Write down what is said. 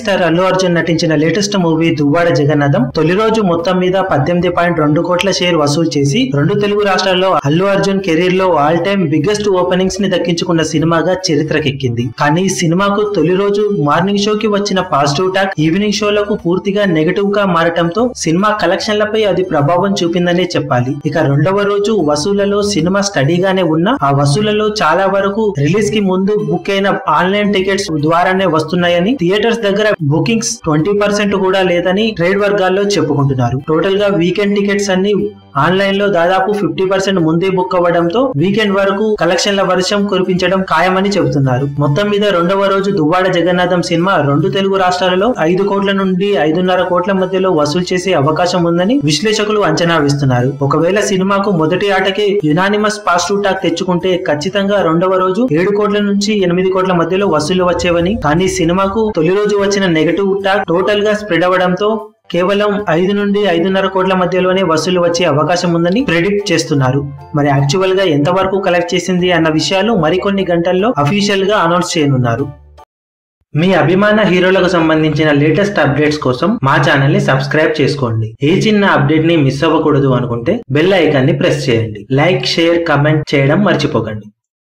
Star Allu Arjun నటించిన latest movie Duvvada Jagannatham తొలి రోజు మొత్తం మీద 18.2 కోట్ల షేర్ వసూలు చేసి రెండు తెలుగు రాష్ట్రాల్లో అల్లు అర్జున్ కెరీర్ లో ఆల్ టైమ్ బిగ్గెస్ట్ ఓపెనింగ్స్ ని దక్కించుకున్న సినిమాగా చరిత్రకెక్కింది. కానీ ఈ సినిమాకు తొలి రోజు మార్నింగ్ షోకి వచ్చిన పాజిటివ్ టాక్ ఈవినింగ్ షోలకు పూర్తిగా నెగటివ్ గా మారటంతో సినిమా కలెక్షన్లపై అది ప్రభావం చూపిందనే చెప్పాలి. ఇక రెండవ రోజు వసూళ్లలో సినిమా స్టడీగానే ఉన్నా ఆ వసూళ్లలో చాలా వరకు రిలీజ్ కి ముందు బుక్ అయిన ఆన్లైన్ టికెట్స్ ద్వారానే వస్తున్నాయని, థియేటర్స్ దగ్గర బుకింగ్స్ 20% కూడా లేదని ట్రేడ్ వర్గాల్లో చెప్పుకుంటున్నారు. టోటల్ గా వీకెండ్ టికెట్స్ అన్ని ఆన్లైన్ లో దాదాపు 50% ముందే బుక్ అవ్వడంతో వీకెండ్ వరకు కలెక్షన్ల వర్షం కురిపించడం ఖాయమని చెబుతున్నారు. మొత్తం మీద రెండవ రోజు దువ్వాడ జగన్నాథం సినిమా రెండు తెలుగు రాష్ట్రాలలో 5 కోట్ల నుండి 5.5 కోట్ల మధ్యలో వసూలు చేసే అవకాశం ఉందని విశ్లేషకులు అంచనా వేస్తున్నారు. ఒకవేళ సినిమాకు మొదటి ఆటకే యునానిమస్ పాజిటివ్ టాక్ తెచ్చుకుంటే ఖచ్చితంగా రెండవ రోజు 7 కోట్ల నుంచి 8 కోట్ల మధ్యలో వసూలు వచ్చేవని, కానీ సినిమాకు తొలి రోజు వచ్చిన నెగటివ్ టాక్ టోటల్ గా స్ప్రెడ్ అవ్వడంతో కేవలం 5 నుండి 5.5 కోట్ల మధ్యలోనే వసూలు వచ్చే అవకాశం ఉందని ప్రెడిక్ట్ చేస్తున్నారు. మరి యాక్చువల్ గా ఎంతవరకు కలెక్ట్ చేసింది అన్న విషయాలు మరికొన్ని గంటల్లో అఫీషియల్ గా అనౌన్స్ చేయనున్నారు. మీ అభిమాన హీరోలకు సంబంధించిన లేటెస్ట్ అప్డేట్స్ కోసం మా ఛానల్ ని సబ్స్క్రైబ్ చేసుకోండి. ఏ చిన్న అప్డేట్ ని మిస్ అవ్వకూడదు అనుకుంటే బెల్ ఐకాన్ ని ప్రెస్ చేయండి. లైక్, షేర్, కమెంట్ చేయడం మర్చిపోకండి.